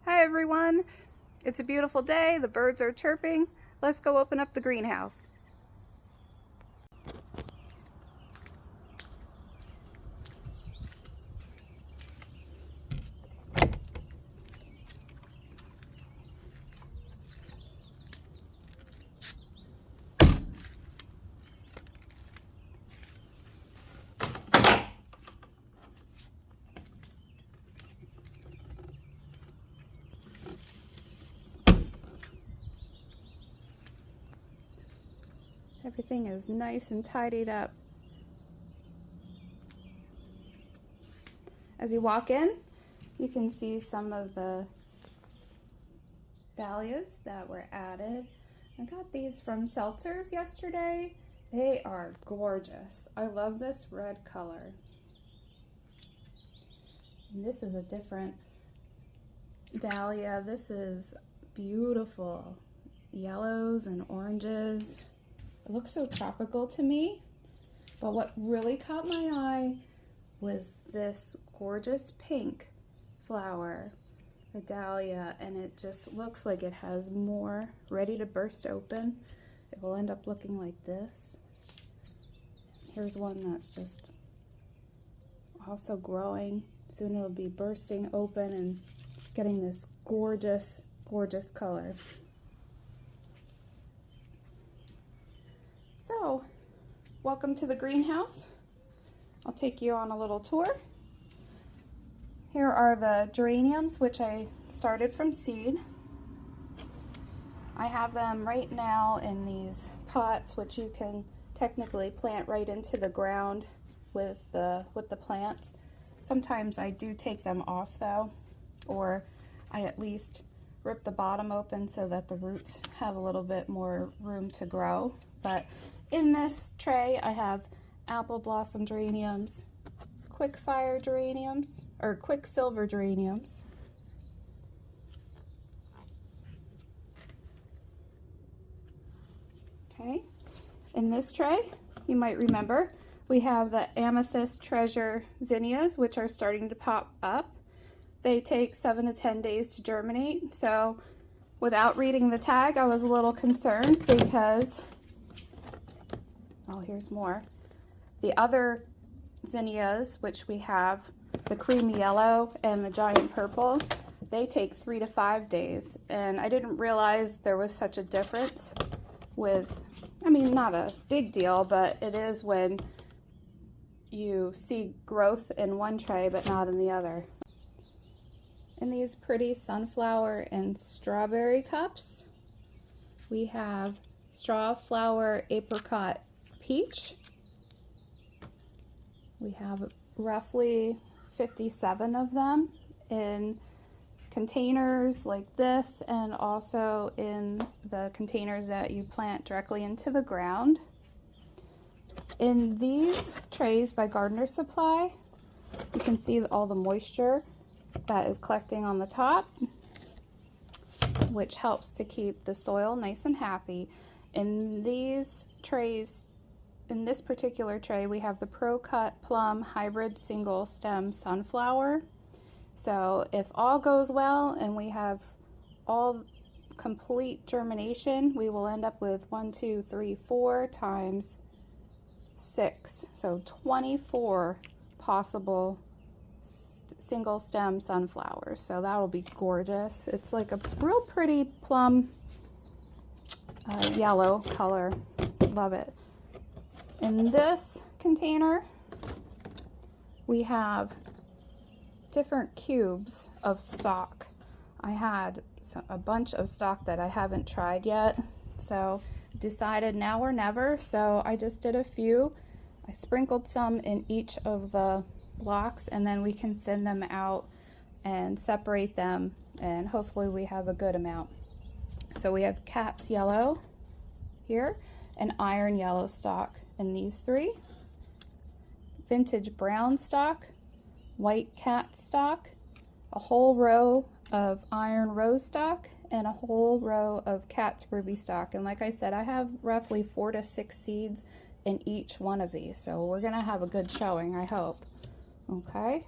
Hi everyone, it's a beautiful day, the birds are chirping. Let's go open up the greenhouse. Everything is nice and tidied up. As you walk in, you can see some of the dahlias that were added. I got these from Seltzers yesterday. They are gorgeous. I love this red color. And this is a different dahlia. This is beautiful. Yellows and oranges. It looks so tropical to me, but what really caught my eye was this gorgeous pink flower, a dahlia, and it just looks like it has more ready to burst open. It will end up looking like this. Here's one that's just also growing. Soon it'll be bursting open and getting this gorgeous, gorgeous color. So, welcome to the greenhouse. I'll take you on a little tour. Here are the geraniums, which I started from seed. I have them right now in these pots, which you can technically plant right into the ground with the plants. Sometimes I do take them off though, or I at least rip the bottom open so that the roots have a little bit more room to grow. But in this tray, I have apple blossom geraniums, quickfire geraniums, or quicksilver geraniums. Okay, in this tray, you might remember, we have the amethyst treasure zinnias, which are starting to pop up. They take 7 to 10 days to germinate, so without reading the tag, I was a little concerned because oh, here's more. The other zinnias, which we have, the creamy yellow and the giant purple, they take 3 to 5 days. And I didn't realize there was such a difference with, I mean, not a big deal, but it is when you see growth in one tray but not in the other. In these pretty sunflower and strawberry cups, we have straw flower apricot peach. We have roughly 57 of them in containers like this, and also in the containers that you plant directly into the ground. In these trays by Gardener Supply, you can see all the moisture that is collecting on the top, which helps to keep the soil nice and happy. In these trays, in this particular tray, we have the Pro Cut Plum Hybrid Single Stem Sunflower. So if all goes well and we have all complete germination, we will end up with 1, 2, 3, 4 times 6. So 24 possible single stem sunflowers. So that will be gorgeous. It's like a real pretty plum yellow color. Love it. In this container, we have different cubes of stock. I had a bunch of stock that I haven't tried yet, so decided now or never, so I just did a few. I sprinkled some in each of the blocks, and then we can thin them out and separate them, and hopefully we have a good amount. So we have cat's yellow here and iron yellow stock in these 3, vintage brown stock, white cat stock, a whole row of iron rose stock, and a whole row of cat's ruby stock. And like I said, I have roughly 4 to 6 seeds in each one of these, so we're gonna have a good showing, I hope. Okay,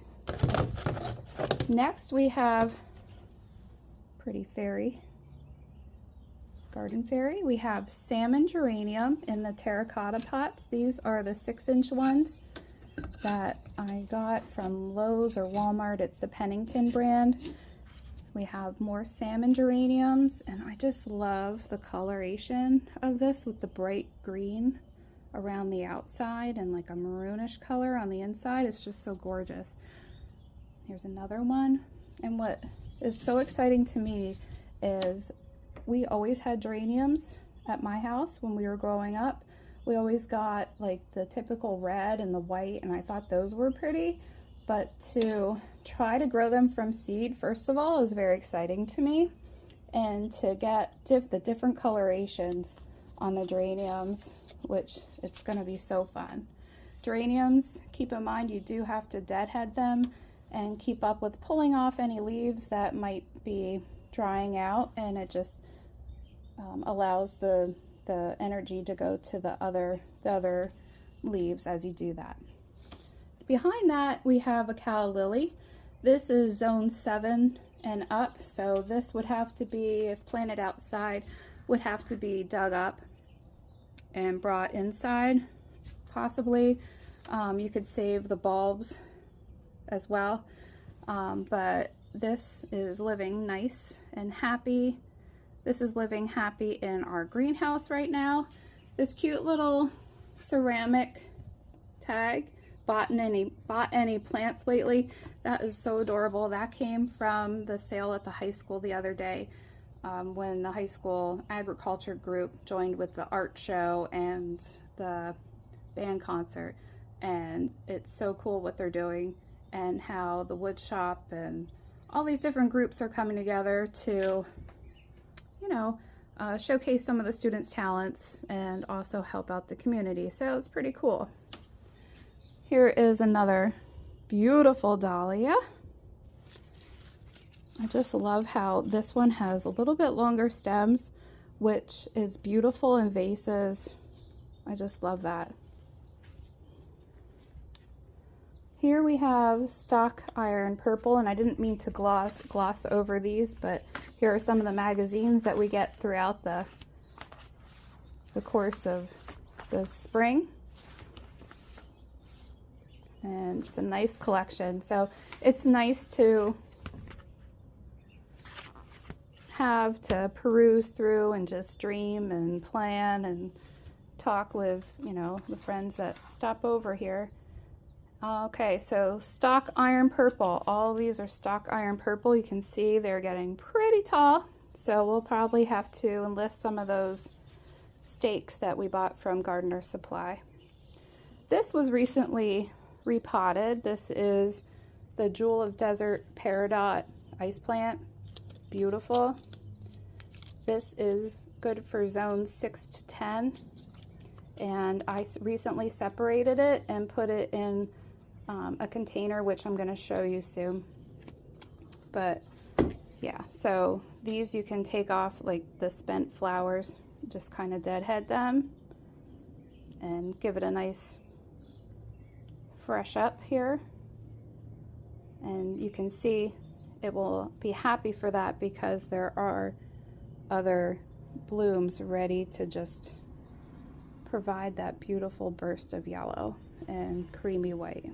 next we have pretty fairy, garden fairy. We have salmon geranium in the terracotta pots. These are the 6-inch ones that I got from Lowe's or Walmart. It's the Pennington brand. We have more salmon geraniums, and I just love the coloration of this with the bright green around the outside and like a maroonish color on the inside. It's just so gorgeous. Here's another one. And what is so exciting to me is we always had geraniums at my house when we were growing up. We always got like the typical red and the white, and I thought those were pretty. But to try to grow them from seed, first of all, is very exciting to me. And to get the different colorations on the geraniums, which it's going to be so fun. Geraniums, keep in mind you do have to deadhead them and keep up with pulling off any leaves that might be drying out, and it just allows the energy to go to the other leaves as you do that. Behind that we have a calla lily. This is zone 7 and up, so this would have to be, if planted outside, would have to be dug up and brought inside possibly. You could save the bulbs as well, but this is living nice and happy. This is living happy in our greenhouse right now. This cute little ceramic tag, bought any plants lately. That is so adorable. That came from the sale at the high school the other day, when the high school agriculture group joined with the art show and the band concert. And it's so cool what they're doing, and how the wood shop and all these different groups are coming together to, you know, showcase some of the students' talents and also help out the community. So it's pretty cool. Here is another beautiful dahlia. I just love how this one has a little bit longer stems, which is beautiful in vases. I just love that. Here we have stock iron purple, and I didn't mean to gloss over these, but here are some of the magazines that we get throughout the course of the spring. And it's a nice collection. So it's nice to have to peruse through and just dream and plan and talk with, you know, the friends that stop over here. Okay, so stock iron purple. All these are stock iron purple. You can see they're getting pretty tall, so we'll probably have to enlist some of those stakes that we bought from Gardener Supply. This was recently repotted. This is the Jewel of Desert Peridot ice plant. Beautiful. This is good for zones 6 to 10, and I recently separated it and put it in a container, which I'm going to show you soon. But yeah, so these you can take off like the spent flowers, just kind of deadhead them and give it a nice fresh up here, and you can see it will be happy for that because there are other blooms ready to just provide that beautiful burst of yellow and creamy white.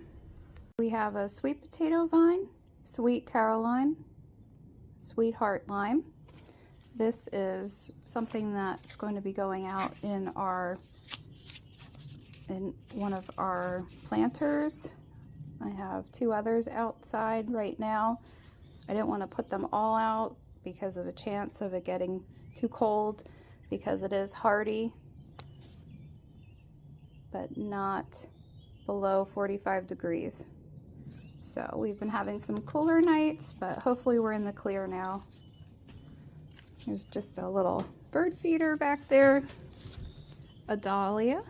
We have a sweet potato vine, sweet Caroline, sweetheart lime. This is something that's going to be going out in one of our planters. I have 2 others outside right now. I didn't want to put them all out because of a chance of it getting too cold, because it is hardy, but not below 45 degrees. So we've been having some cooler nights, but hopefully we're in the clear now. There's just a little bird feeder back there, a dahlia,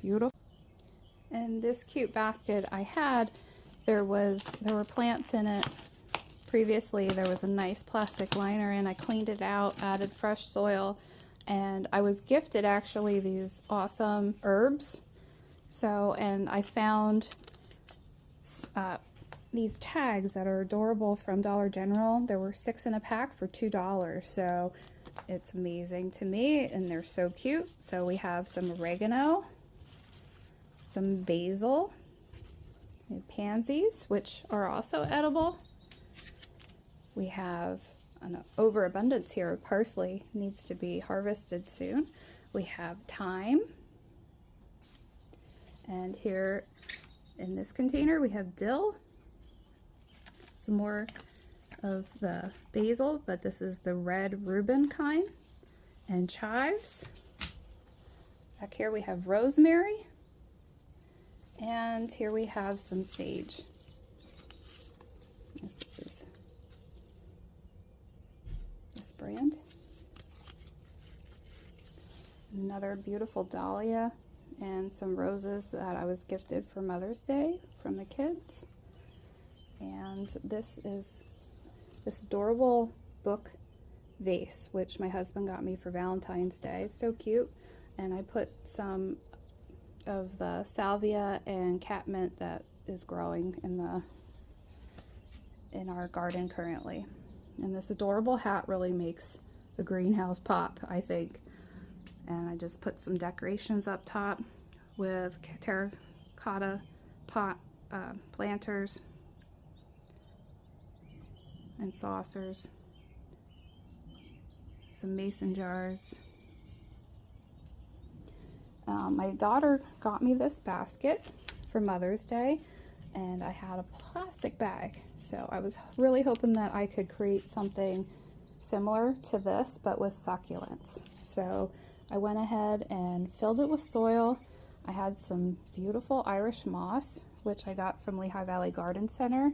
beautiful. And this cute basket I had, there were plants in it. Previously there was a nice plastic liner in. I cleaned it out, added fresh soil, and I was gifted actually these awesome herbs. So, and I found these tags that are adorable from Dollar General. There were 6 in a pack for $2, so it's amazing to me, and they're so cute. So we have some oregano, some basil, and pansies, which are also edible. We have an overabundance here of parsley, needs to be harvested soon. We have thyme, and here in this container we have dill, some more of the basil, but this is the red Reuben kind, and chives. Back here we have rosemary, and here we have some sage. This is this brand. Another beautiful dahlia and some roses that I was gifted for Mother's Day from the kids. And this is this adorable book vase, which my husband got me for Valentine's Day. It's so cute. And I put some of the salvia and catmint that is growing in our garden currently. And this adorable hat really makes the greenhouse pop, I think. And I just put some decorations up top with terracotta pot planters and saucers, some mason jars. My daughter got me this basket for Mother's Day, and I had a plastic bag, so I was really hoping that I could create something similar to this but with succulents. So I went ahead and filled it with soil. I had some beautiful Irish moss, which I got from Lehigh Valley Garden Center,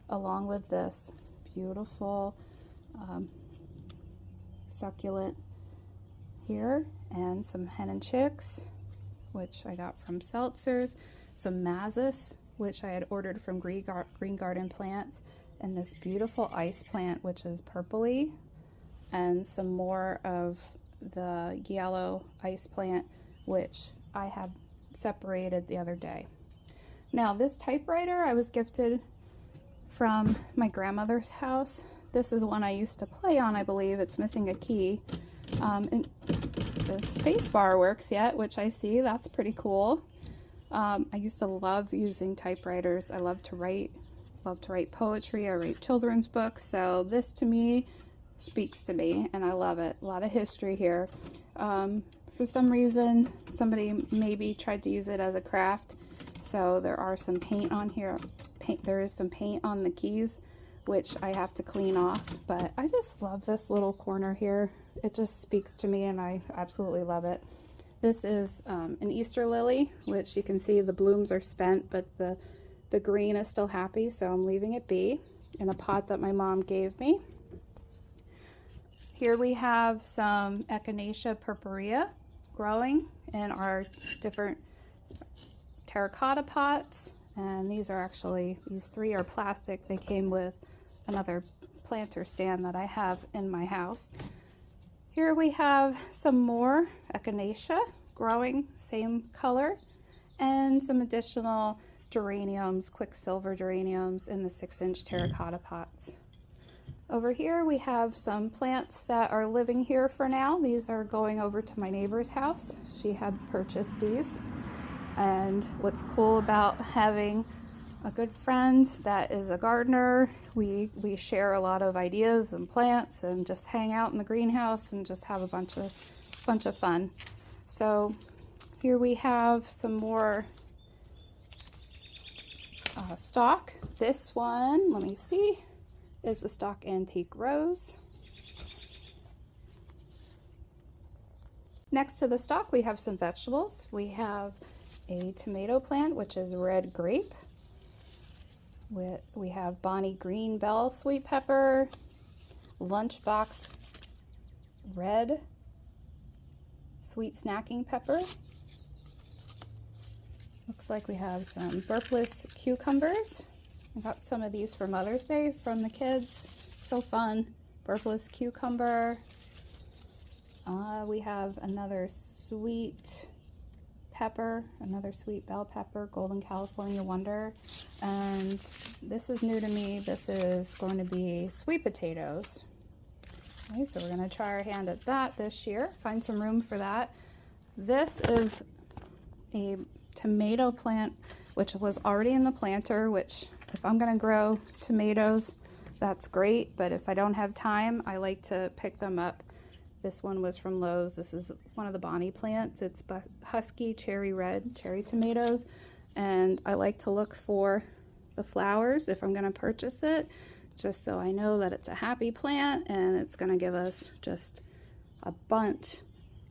along with this beautiful succulent here, and some hen and chicks, which I got from Seltzers, some mazis, which I had ordered from Green Garden Plants, and this beautiful ice plant, which is purpley, and some more of the yellow ice plant, which I had separated the other day. Now, this typewriter I was gifted from my grandmother's house. This is one I used to play on, I believe. It's missing a key. And the space bar works yet, which I see. That's pretty cool. I used to love using typewriters. I love to write poetry. I write children's books. So this to me speaks to me, and I love it. A lot of history here. For some reason, somebody maybe tried to use it as a craft. So there are some paint on here. There is some paint on the keys, which I have to clean off, but I just love this little corner here. It just speaks to me, and I absolutely love it. This is an Easter lily, which you can see the blooms are spent, but the green is still happy, so I'm leaving it be in a pot that my mom gave me. Here we have some Echinacea purpurea growing in our different terracotta pots. And these three are plastic. They came with another planter stand that I have in my house. Here we have some more Echinacea growing, same color, and some additional geraniums, quicksilver geraniums in the 6-inch terracotta pots. Over here we have some plants that are living here for now. These are going over to my neighbor's house. She had purchased these. And what's cool about having a good friend that is a gardener, we share a lot of ideas and plants and just hang out in the greenhouse and just have a bunch of fun. So here we have some more stock. This one, let me see, is the stock antique rose. Next to the stock we have some vegetables. We have a tomato plant, which is red grape. We have Bonnie green bell sweet pepper, lunchbox red sweet snacking pepper. Looks like we have some burpless cucumbers. I got some of these for Mother's Day from the kids. So fun. Burpless cucumber. We have another sweet pepper, another sweet bell pepper, golden California wonder. And this is new to me. This is going to be sweet potatoes. Okay, so we're going to try our hand at that this year, find some room for that. This is a tomato plant, which was already in the planter, which if I'm going to grow tomatoes, that's great. But if I don't have time, I like to pick them up. This one was from Lowe's. This is one of the Bonnie plants. It's husky cherry red cherry tomatoes. And I like to look for the flowers if I'm going to purchase it, just so I know that it's a happy plant and it's going to give us just a bunch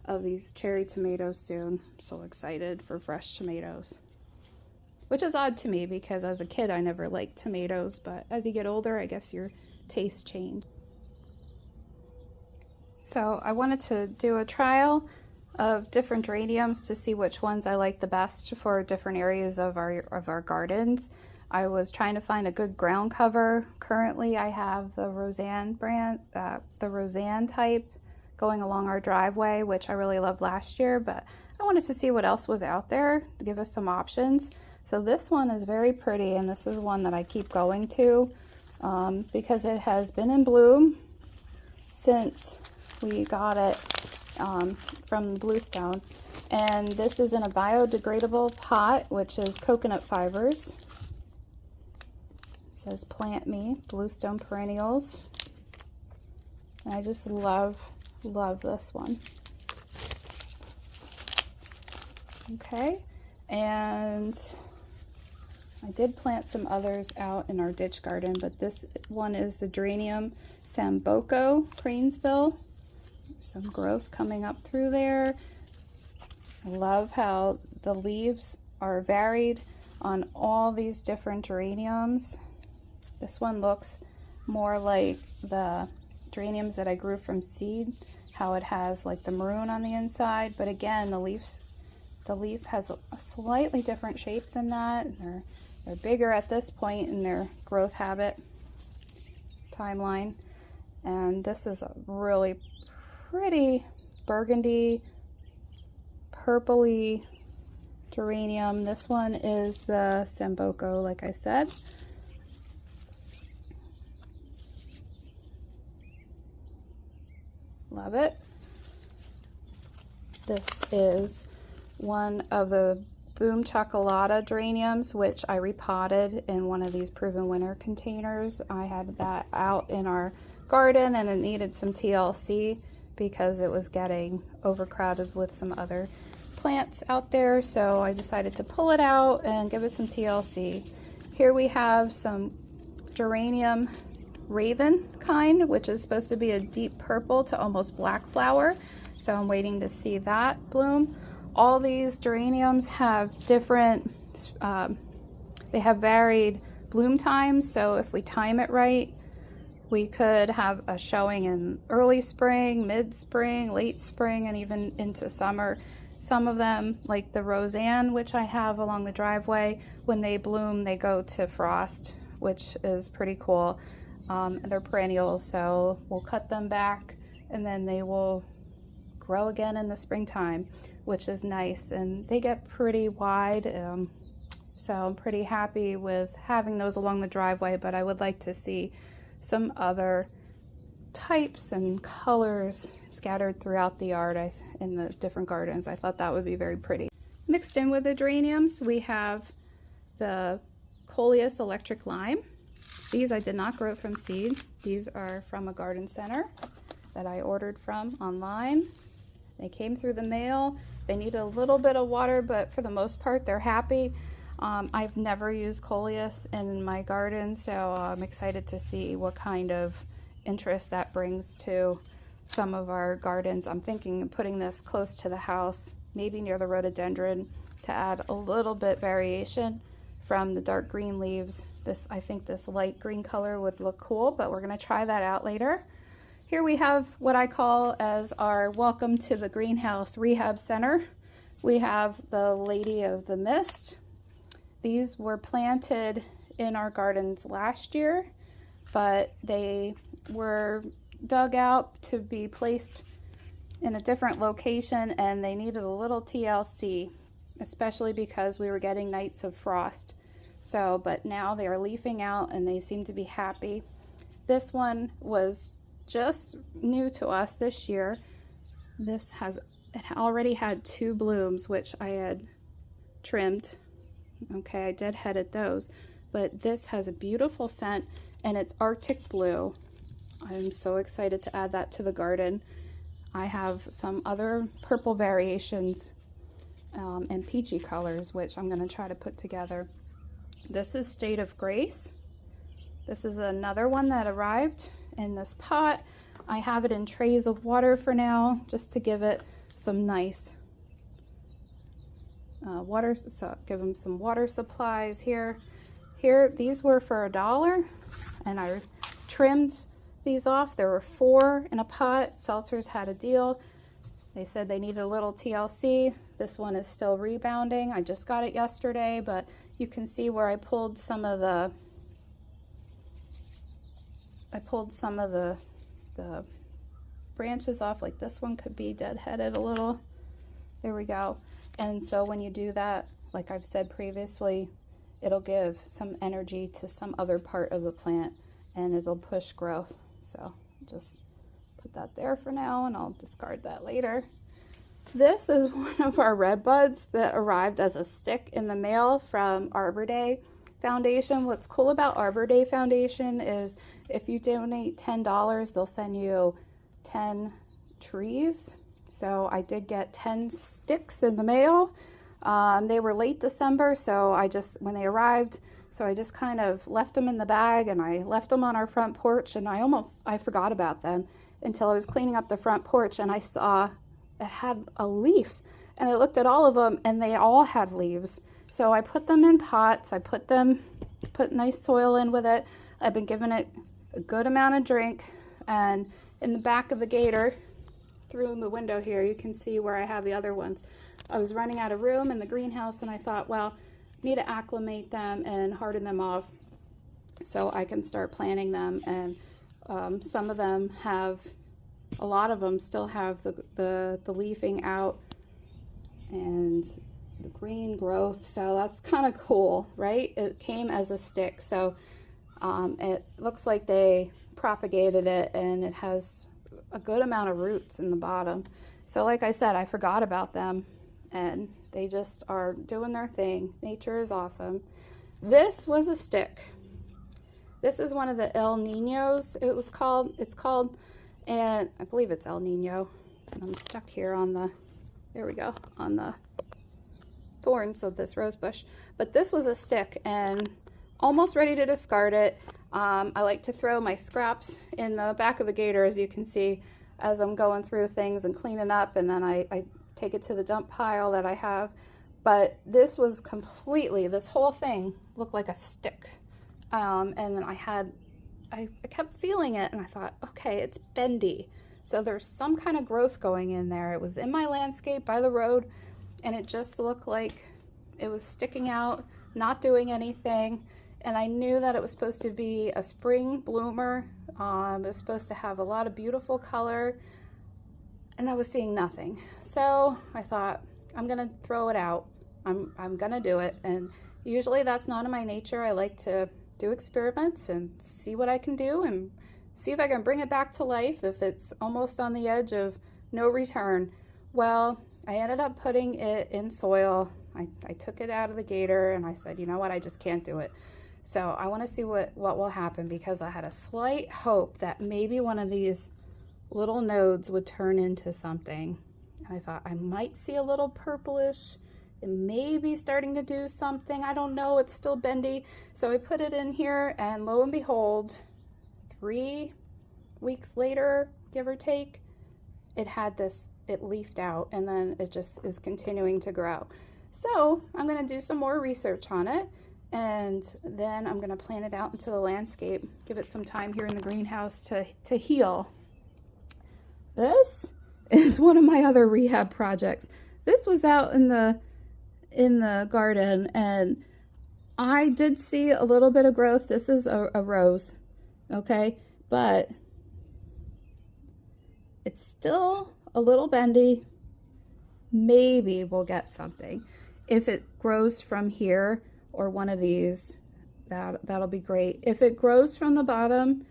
of these cherry tomatoes soon. I'm so excited for fresh tomatoes, which is odd to me because as a kid I never liked tomatoes, but as you get older I guess your tastes change. So I wanted to do a trial of different geraniums to see which ones I like the best for different areas of our gardens. I was trying to find a good ground cover. Currently I have the Roseanne brand, the Roseanne type going along our driveway, which I really loved last year, but I wanted to see what else was out there to give us some options. So this one is very pretty, and this is one that I keep going to because it has been in bloom since we got it from Bluestone. And this is in a biodegradable pot, which is coconut fibers. It says Plant Me, Bluestone Perennials. And I just love this one. Okay, and I did plant some others out in our ditch garden, but this one is the Geranium Sambuco Cranesville. Some growth coming up through there. I love how the leaves are varied on all these different geraniums. This one looks more like the geraniums that I grew from seed, how it has like the maroon on the inside, but again the leaf has a slightly different shape than that. They're bigger at this point in their growth habit timeline. And this is a really pretty burgundy purpley geranium. This one is the Sambuco, like I said. Love it. This is one of the Boom Chocolata geraniums, which I repotted in one of these Proven Winner containers. I had that out in our garden and it needed some TLC because it was getting overcrowded with some other plants out there, so I decided to pull it out and give it some TLC. Here we have some geranium Raven kind, which is supposed to be a deep purple to almost black flower, so I'm waiting to see that bloom. All these geraniums have different, they have varied bloom times, so if we time it right, we could have a showing in early spring, mid-spring, late spring, and even into summer. Some of them, like the Roseanne, which I have along the driveway, when they bloom, they go to frost, which is pretty cool. They're perennials, so we'll cut them back, and then they will grow again in the springtime, which is nice. And they get pretty wide, so I'm pretty happy with having those along the driveway, but I would like to see some other types and colors scattered throughout the yard in the different gardens. I thought that would be very pretty. Mixed in with the geraniums, we have the Coleus Electric Lime. These I did not grow from seed. These are from a garden center that I ordered from online. They came through the mail. They need a little bit of water, but for the most part, they're happy. I've never used Coleus in my garden, so I'm excited to see what kind of interest that brings to some of our gardens. I'm thinking of putting this close to the house, maybe near the rhododendron, to add a little bit variation from the dark green leaves. I think this light green color would look cool, but we're going to try that out later. Here we have what I call as our Welcome to the Greenhouse Rehab Center. We have the Lady of the Mist. These were planted in our gardens last year, but they were dug out to be placed in a different location and they needed a little TLC. especially because we were getting nights of frost. So, but now they are leafing out and they seem to be happy. This one was just new to us this year. It already had 2 blooms, which I had trimmed. Okay, I did headed those, but this has a beautiful scent and it's Arctic blue. I'm so excited to add that to the garden. I have some other purple variations and peachy colors, which I'm going to try to put together. This is State of Grace. This is another one that arrived in this pot. I have it in trays of water for now, just to give it some nice water, so give them some water supplies here. These were for $1, and I trimmed these off. There were 4 in a pot. Seltzers had a deal. They said they needed a little TLC. This one is still rebounding. I just got it yesterday, but you can see where I pulled some of the branches off. Like this one could be dead-headed a little. There we go. And so when you do that, like I've said previously, it'll give some energy to some other part of the plant and it'll push growth. So just put that there for now and I'll discard that later. This is one of our red buds that arrived as a stick in the mail from Arbor Day Foundation. What's cool about Arbor Day Foundation is if you donate $10, they'll send you 10 trees. So I did get 10 sticks in the mail. They were late December, so when they arrived, so I just kind of left them in the bag and I left them on our front porch, and I forgot about them until I was cleaning up the front porch and I saw it had a leaf, and I looked at all of them and they all had leaves. So I put them in pots. I put nice soil in with it. I've been giving it a good amount of drink, and in the back of the gator, through the window here, you can see where I have the other ones. I was running out of room in the greenhouse and I thought, well, I need to acclimate them and harden them off so I can start planting them. And some of them a lot of them still have the leafing out and the green growth. So that's kind of cool, right? It came as a stick. So it looks like they propagated it and it has a good amount of roots in the bottom. So like I said, I forgot about them and they just are doing their thing. Nature is awesome. This was a stick. This is one of the El Niños. It's called, and I believe it's El Nino. And I'm stuck here on the thorns of this rose bush. But this was a stick and almost ready to discard it. I like to throw my scraps in the back of the gator, as you can see, as I'm going through things and cleaning up, and then I take it to the dump pile that I have. But this was this whole thing looked like a stick. And then I kept feeling it and I thought, okay, it's bendy. So there's some kind of growth going in there. It was in my landscape by the road and it just looked like it was sticking out, not doing anything. And I knew that it was supposed to be a spring bloomer. It was supposed to have a lot of beautiful color, and I was seeing nothing. So I thought, I'm gonna throw it out. I'm gonna do it. And usually that's not in my nature. I like to do experiments and see what I can do and see if I can bring it back to life if it's almost on the edge of no return. Well, I ended up putting it in soil. I took it out of the gator and I said, you know what, I just can't do it. So I want to see what will happen, because I had a slight hope that maybe one of these little nodes would turn into something. And I thought I might see a little purplish. It may be starting to do something. I don't know. It's still bendy. So I put it in here and lo and behold, 3 weeks later, give or take, it leafed out and then it just is continuing to grow. So I'm going to do some more research on it. And then I'm going to plant it out into the landscape, give it some time here in the greenhouse to heal. This is one of my other rehab projects. This was out in the garden and I did see a little bit of growth. This is a rose, okay? But it's still a little bendy. Maybe we'll get something. if it grows from here or one of these, that'll be great. If it grows from the bottom,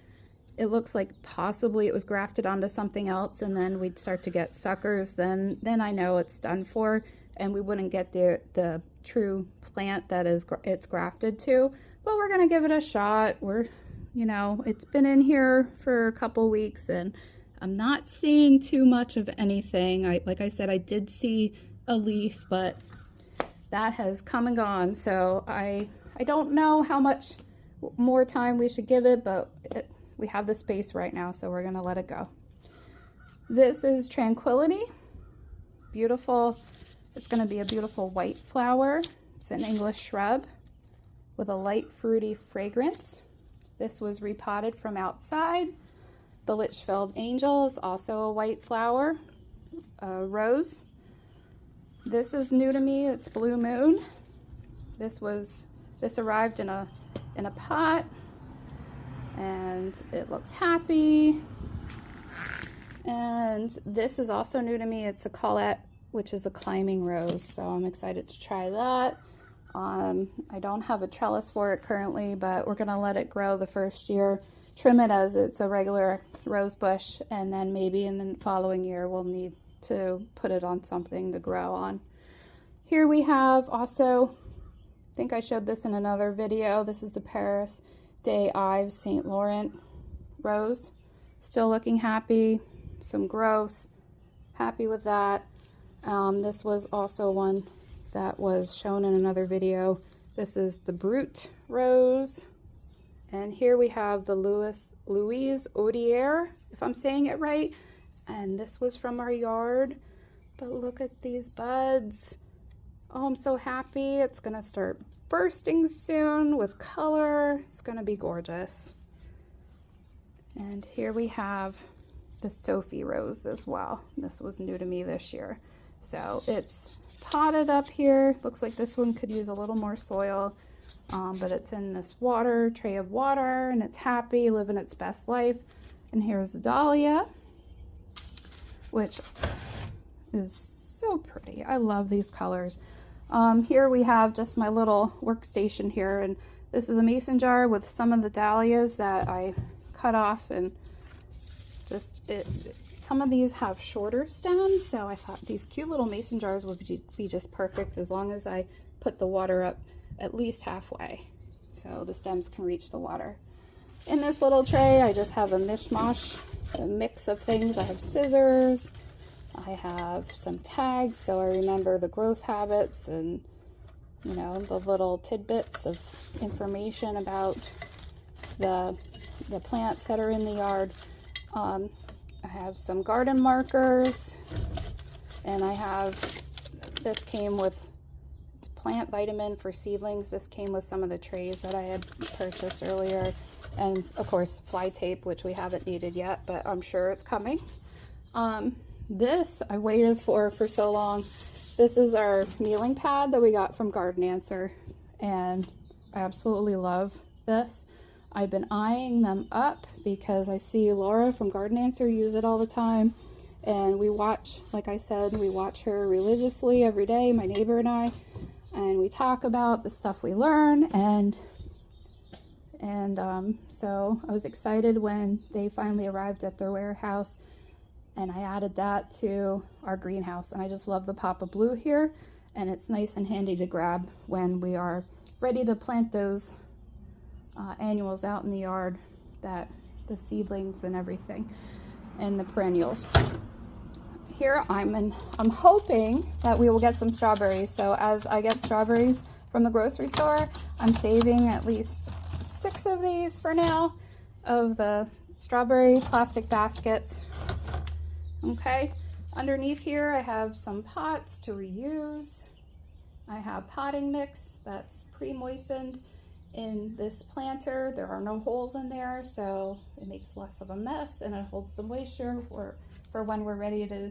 it looks like possibly it was grafted onto something else, and then we'd start to get suckers, then I know it's done for, and we wouldn't get the true plant that it's grafted to. But we're gonna give it a shot. You know, it's been in here for a couple weeks and I'm not seeing too much of anything. Like I said, I did see a leaf, but that has come and gone. So I don't know how much more time we should give it, but we have the space right now, so we're gonna let it go. This is Tranquility. Beautiful. It's gonna be a beautiful white flower. It's an English shrub with a light fruity fragrance. This was repotted from outside. The Litchfield Angel is also a white flower, rose. This is new to me. It's Blue Moon. This arrived in a pot, and it looks happy. And this is also new to me. It's a Colette, which is a climbing rose, so I'm excited to try that. I don't have a trellis for it currently, but we're gonna let it grow the first year, trim it as it's a regular rose bush, and then maybe in the following year we'll need to put it on something to grow on. Here we have also, I think I showed this in another video, this is the Paris des Ives St. Laurent rose. Still looking happy, some growth, happy with that. This was also one that was shown in another video. This is the Brute rose. And here we have the Louise Odier, if I'm saying it right. And this was from our yard. But look at these buds. Oh, I'm so happy. It's gonna start bursting soon with color. It's gonna be gorgeous. And here we have the Sophie rose as well. This was new to me this year. So it's potted up here. Looks like this one could use a little more soil, but it's in this tray of water, and it's happy, living its best life. And here's the Dahlia, which is so pretty. I love these colors. Here we have just my little workstation here, and this is a mason jar with some of the dahlias that I cut off, and some of these have shorter stems, so I thought these cute little mason jars would be just perfect as long as I put the water up at least halfway so the stems can reach the water. In this little tray I just have a mishmash, a mix of things. I have scissors, I have some tags so I remember the growth habits and, you know, the little tidbits of information about the plants that are in the yard. I have some garden markers, and this came with plant vitamin for seedlings. This came with some of the trays that I had purchased earlier, and of course fly tape, which we haven't needed yet, but I'm sure it's coming. This I waited for so long. This is our kneeling pad that we got from Garden Answer, and I absolutely love this. I've been eyeing them up because I see Laura from Garden Answer use it all the time, and we watch, like I said, we watch her religiously every day, my neighbor and I, and we talk about the stuff we learn, and so I was excited when they finally arrived at their warehouse, and I added that to our greenhouse, and I just love the pop of blue here, and it's nice and handy to grab when we are ready to plant those annuals out in the yard, the seedlings and everything, and the perennials. Here I'm hoping that we will get some strawberries. So as I get strawberries from the grocery store, I'm saving at least 6 of these for now, of the strawberry plastic baskets. Okay, underneath here I have some pots to reuse. I have potting mix that's pre-moistened. In this planter, there are no holes in there, so it makes less of a mess, and it holds some moisture for when we're ready to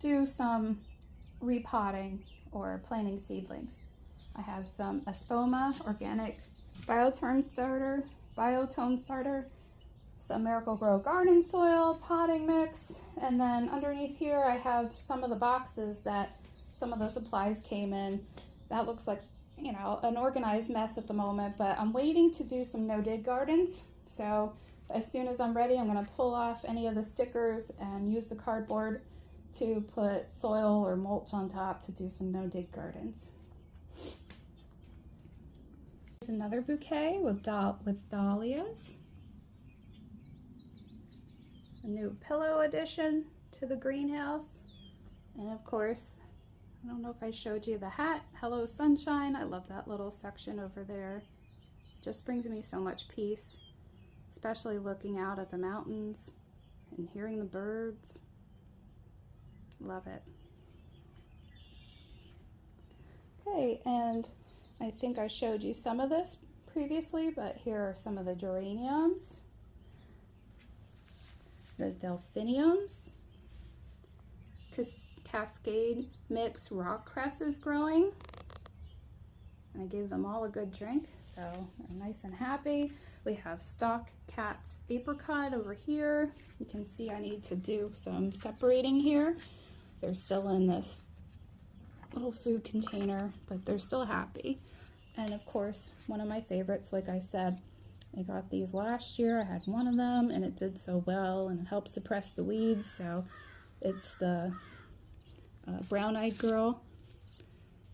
do some repotting or planting seedlings. I have some Espoma organic biotone starter, some Miracle-Gro garden soil, potting mix, and then underneath here I have some of the boxes that some of the supplies came in, that looks like, you know, an organized mess at the moment, but I'm waiting to do some no-dig gardens. So as soon as I'm ready, I'm going to pull off any of the stickers and use the cardboard to put soil or mulch on top to do some no-dig gardens. Here's another bouquet with dahlias. A new pillow addition to the greenhouse. And of course, I don't know if I showed you the hat, Hello Sunshine. I love that little section over there. It just brings me so much peace, especially looking out at the mountains and hearing the birds. Love it. Okay, and I think I showed you some of this previously, but here are some of the geraniums, the delphiniums, Cascade mix rock cresses growing, and I gave them all a good drink, so they're nice and happy. We have stock cat's apricot over here. You can see I need to do some separating here. They're still in this little food container, but they're still happy. And of course, one of my favorites, like I said, I got these last year. I had one of them and it did so well and it helped suppress the weeds. So it's the brown-eyed girl,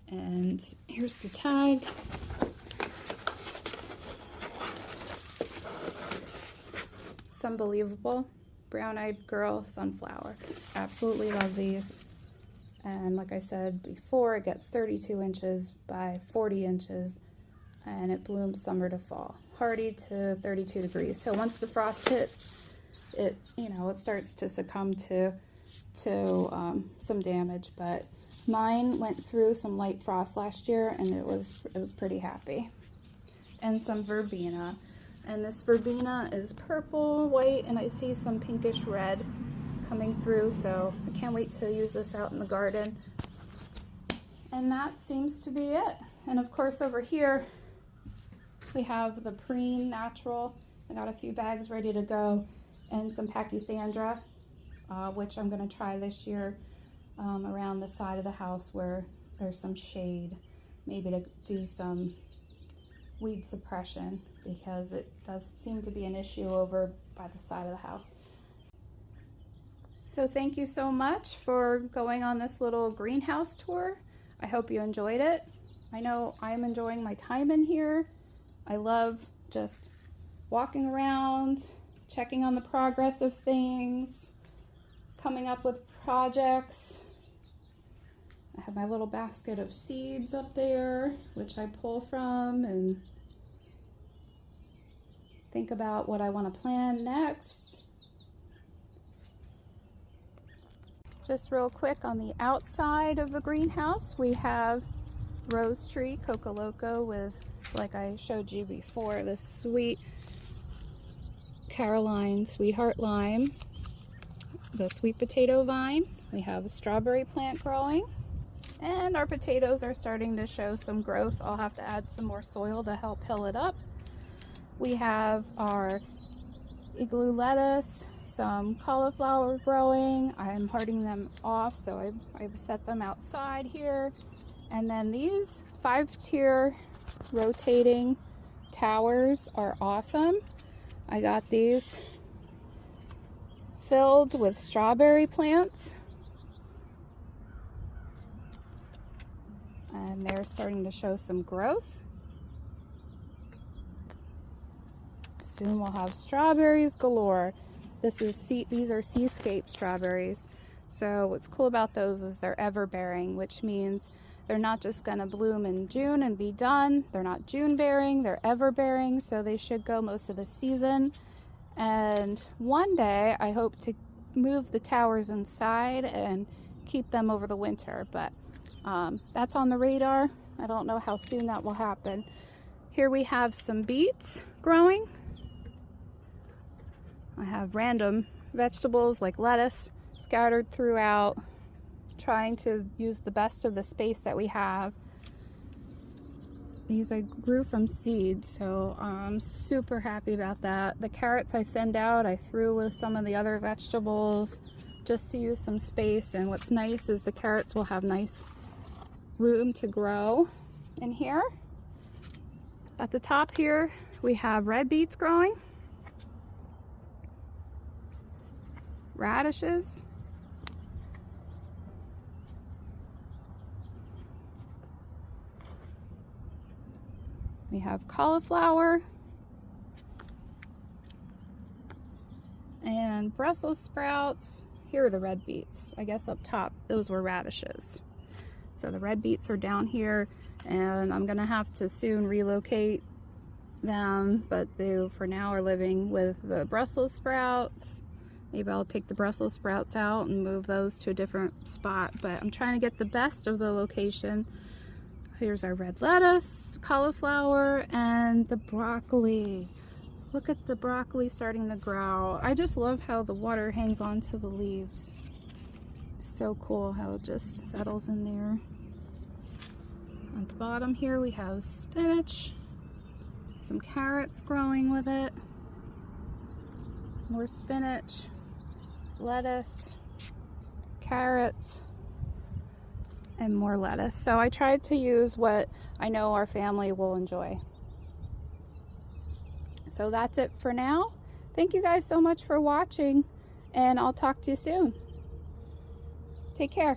and here's the tag. It's unbelievable. Brown-eyed girl sunflower. Absolutely love these. And like I said before, it gets 32 inches by 40 inches and it blooms summer to fall. Hardy to 32 degrees. So once the frost hits, it, you know, it starts to succumb to some damage, but mine went through some light frost last year and it was pretty happy. And some verbena, and this verbena is purple, white, and I see some pinkish red coming through, so I can't wait to use this out in the garden. And that seems to be it. And of course over here we have the Preen Natural. I got a few bags ready to go, and some Pachysandra, which I'm going to try this year around the side of the house where there's some shade, maybe to do some weed suppression, because it does seem to be an issue over by the side of the house. So thank you so much for going on this little greenhouse tour. I hope you enjoyed it. I know I'm enjoying my time in here. I love just walking around, checking on the progress of things, coming up with projects. I have my little basket of seeds up there, which I pull from and think about what I want to plant next. Just real quick, on the outside of the greenhouse, we have rose tree, Coco Loco, with, like I showed you before, this sweet Caroline Sweetheart Lime, the sweet potato vine. We have a strawberry plant growing, and our potatoes are starting to show some growth. I'll have to add some more soil to help hill it up. We have our igloo lettuce, some cauliflower growing. I'm harding them off, so I've set them outside here. And then these 5-tier rotating towers are awesome. I got these filled with strawberry plants, and they're starting to show some growth. Soon we'll have strawberries galore. These are seascape strawberries. So what's cool about those is they're ever-bearing, which means they're not just going to bloom in June and be done. They're not June-bearing, they're ever-bearing, so they should go most of the season. And one day I hope to move the towers inside and keep them over the winter, but that's on the radar. I don't know how soon that will happen. Here we have some beets growing. I have random vegetables like lettuce scattered throughout, trying to use the best of the space that we have. These I grew from seeds, so I'm super happy about that. The carrots I thinned out, I threw with some of the other vegetables just to use some space, and what's nice is the carrots will have nice room to grow in here. At the top here, we have red beets growing, radishes, we have cauliflower, and Brussels sprouts. Here are the red beets. I guess up top, those were radishes. So the red beets are down here, and I'm gonna have to soon relocate them, but they for now are living with the Brussels sprouts. Maybe I'll take the Brussels sprouts out and move those to a different spot, but I'm trying to get the best of the location. Here's our red lettuce, cauliflower, and the broccoli. Look at the broccoli starting to grow. I just love how the water hangs onto the leaves. So cool how it just settles in there. On the bottom here we have spinach, some carrots growing with it, more spinach, lettuce, carrots, and more lettuce. So I tried to use what I know our family will enjoy. So that's it for now. Thank you guys so much for watching, and I'll talk to you soon. Take care.